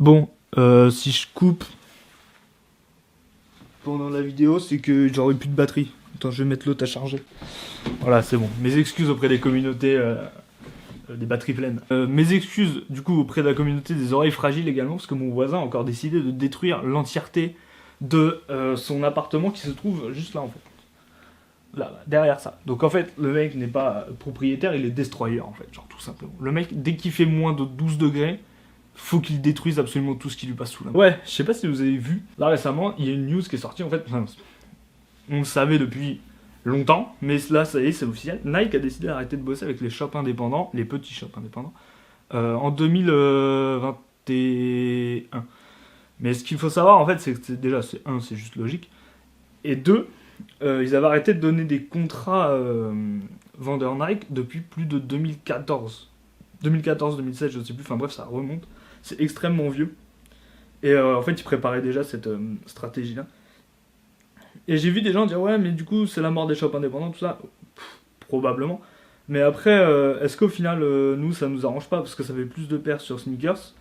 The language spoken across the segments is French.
Bon, si je coupe pendant la vidéo, c'est que j'aurai plus de batterie. Attends, je vais mettre l'autre à charger. Voilà, c'est bon. Mes excuses auprès des communautés des batteries pleines. Mes excuses, du coup, auprès de la communauté des oreilles fragiles également, parce que mon voisin a encore décidé de détruire l'entièreté de son appartement qui se trouve juste là, en fait. Là, derrière ça. Donc en fait, le mec n'est pas propriétaire, il est destroyer, en fait, genre tout simplement. Le mec, dès qu'il fait moins de 12 degrés, faut qu'il détruise absolument tout ce qui lui passe sous la main. Ouais, je sais pas si vous avez vu, là récemment, il y a une news qui est sortie, en fait, enfin, on le savait depuis longtemps, mais là, ça y est, c'est officiel. Nike a décidé d'arrêter de bosser avec les shops indépendants, les petits shops indépendants, en 2021. Mais ce qu'il faut savoir, en fait, c'est que déjà, c'est juste logique, et deux, ils avaient arrêté de donner des contrats vendeurs Nike depuis plus de 2014. 2014-2016, je sais plus, enfin bref, ça remonte. C'est extrêmement vieux. Et en fait, ils préparaient déjà cette stratégie-là. Et j'ai vu des gens dire, ouais, mais du coup, c'est la mort des shops indépendants, tout ça. Probablement. Mais après, est-ce qu'au final, nous, ça nous arrange pas? Parce que ça fait plus de paires sur sneakers.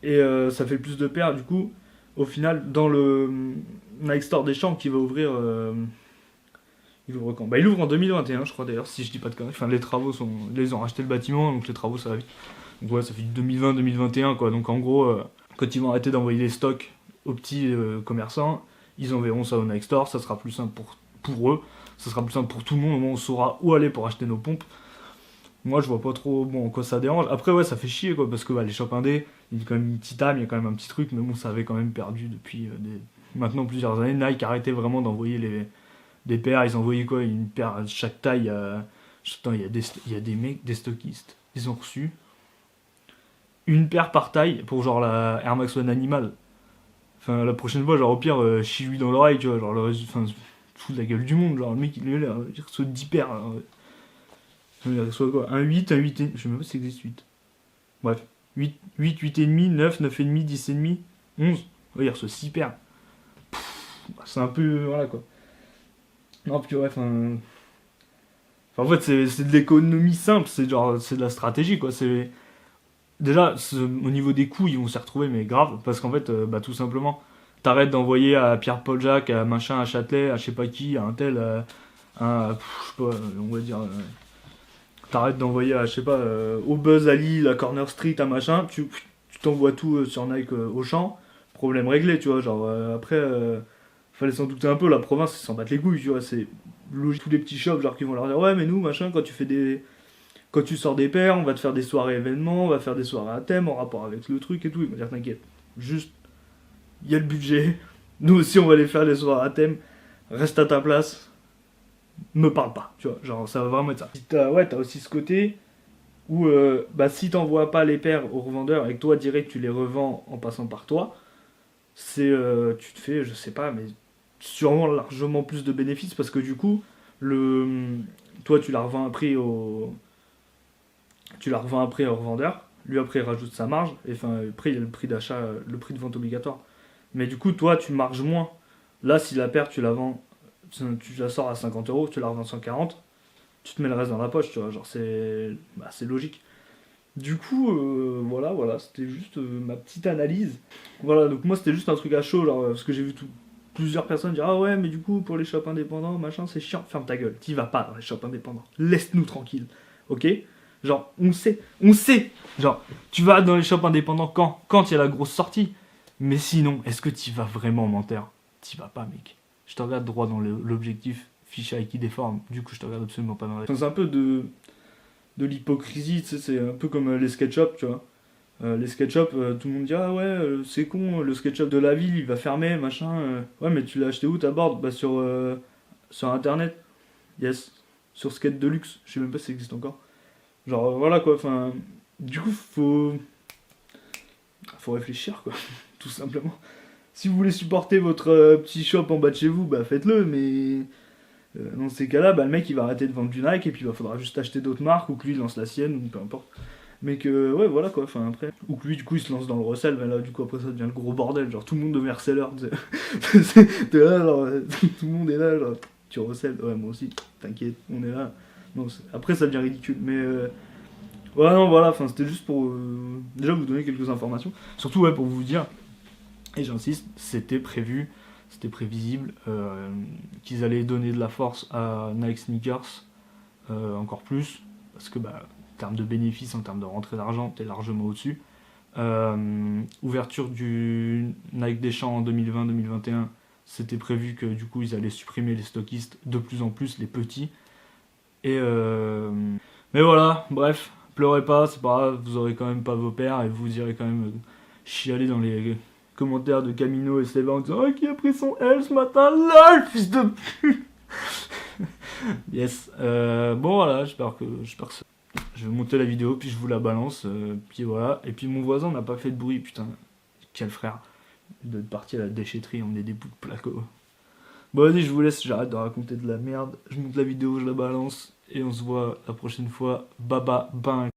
Et ça fait plus de paires, du coup, au final, dans le Nike Store des Champs qui va ouvrir. Il ouvre quand? Bah, il ouvre en 2021, je crois d'ailleurs, si je dis pas de conneries. Enfin, les travaux sont. Là, ils ont racheté le bâtiment, donc les travaux, ça va vite. Donc, ouais, ça fait 2020-2021, quoi. Donc, en gros, quand ils vont arrêter d'envoyer les stocks aux petits commerçants, ils enverront ça au Nike Store, ça sera plus simple pour eux, ça sera plus simple pour tout le monde, au moins on saura où aller pour acheter nos pompes. Moi, je vois pas trop en quoi ça dérange. Après, ouais, ça fait chier, quoi, parce que les shops indés, il y a quand même une petite âme, il y a quand même un petit truc, mais bon, ça avait quand même perdu depuis maintenant plusieurs années. Nike arrêtait vraiment d'envoyer des paires, ils envoyaient quoi, une paire à chaque taille. Attends, il y a des mecs, des stockistes, ils ont reçu une paire par taille pour genre la Air Max One Animal. Enfin, la prochaine fois, genre au pire, chie-lui dans l'oreille, tu vois, genre enfin, fout de la gueule du monde, genre le mec il reçoit 10 paires. Il reçoit quoi? Un 8, un 8, je sais même pas si ça existe 8. Bref, 8, 8, 8,5, 9, 9,5, 10,5, 11. Ouais, il reçoit 6 paires. C'est un peu. Voilà quoi. Non, puis ouais, enfin. En fait, c'est de l'économie simple, c'est genre, c'est de la stratégie quoi. C'est. Déjà, au niveau des coûts, ils vont s'y retrouver, mais grave, parce qu'en fait, tout simplement, t'arrêtes d'envoyer à Pierre-Paul Jacques, à machin, à Châtelet, à je sais pas qui, à un tel, je sais pas, on va dire. T'arrêtes d'envoyer à, je sais pas, au Buzz Ali, à Corner Street, à machin, tu t'envoies tout sur Nike au champ, problème réglé, tu vois. Genre, après, fallait s'en douter un peu, la province, ils s'en battent les couilles, tu vois. C'est logique, tous les petits shops, genre, qui vont leur dire, ouais, mais nous, machin, quand tu sors des paires, on va te faire des soirées événements, on va faire des soirées à thème en rapport avec le truc et tout. Ils vont dire, t'inquiète, juste, il y a le budget, nous aussi, on va aller faire des soirées à thème, reste à ta place, me parle pas, tu vois, genre ça va vraiment être ça. T'as aussi ce côté où si t'envoies pas les paires aux revendeurs et que toi direct tu les revends en passant par toi, tu te fais, je sais pas, mais sûrement largement plus de bénéfices parce que du coup, toi tu la revends à prix au revendeur, lui après il rajoute sa marge, et enfin après il y a le prix d'achat, le prix de vente obligatoire. Mais du coup toi tu marges moins. Là si la paire tu la vends, tu la sors à 50 euros, tu la revends 140, tu te mets le reste dans la poche, tu vois, genre c'est logique. Du coup, voilà, c'était juste ma petite analyse. Voilà, donc moi c'était juste un truc à chaud, genre, parce que j'ai vu plusieurs personnes dire ah ouais, mais du coup pour les shops indépendants, machin, c'est chiant, ferme ta gueule, t'y vas pas dans les shops indépendants, laisse-nous tranquille, ok? Genre, on sait, genre, tu vas dans les shops indépendants quand il y a la grosse sortie, mais sinon, est-ce que t'y vas vraiment, menteur? T'y vas pas, mec. Je te regarde droit dans l'objectif, fichier qui déforme, du coup je te regarde absolument pas dans les... C'est un peu de l'hypocrisie, tu sais, c'est un peu comme les SketchUp, tu vois. Les SketchUp, tout le monde dit ah ouais, c'est con, le SketchUp de la ville il va fermer, machin. Ouais, mais tu l'as acheté où ta board? Bah sur internet, yes. Sur Skate Deluxe, je sais même pas si ça existe encore. Genre voilà quoi, enfin. Du coup, faut réfléchir quoi, tout simplement. Si vous voulez supporter votre petit shop en bas de chez vous, bah faites-le, mais dans ces cas-là, le mec il va arrêter de vendre du Nike et puis il faudra juste acheter d'autres marques ou que lui il lance la sienne ou peu importe. Mais que, ouais, voilà quoi, enfin après. Ou que lui du coup il se lance dans le recel, mais là du coup après ça devient le gros bordel, genre tout le monde devient reseller, tu sais. T'es là, genre, tout le monde est là, genre, tu recelles, ouais, moi aussi, t'inquiète, on est là. Non, après ça devient ridicule, mais Ouais, non, voilà, enfin, c'était juste pour déjà vous donner quelques informations. Surtout, ouais, pour vous dire, et j'insiste, c'était prévu, c'était prévisible qu'ils allaient donner de la force à Nike Sneakers encore plus, parce que, bah, en termes de bénéfices, en termes de rentrée d'argent, t'es largement au-dessus. Ouverture du Nike des Champs en 2020-2021, c'était prévu que du coup ils allaient supprimer les stockistes de plus en plus, les petits. Et mais voilà, bref, pleurez pas, c'est pas grave, vous aurez quand même pas vos pères et vous irez quand même chialer dans les commentaires de Camino et Seba en disant oh, qui a pris son L ce matin, là, le fils de pute. Yes, bon voilà, j'espère que ça. Je vais monter la vidéo, puis je vous la balance, puis voilà. Et puis mon voisin n'a pas fait de bruit, putain, quel frère. De partir à la déchetterie, emmener des bouts de placo. Bon vas-y, je vous laisse, j'arrête de raconter de la merde. Je monte la vidéo, je la balance, et on se voit la prochaine fois. Baba, bang.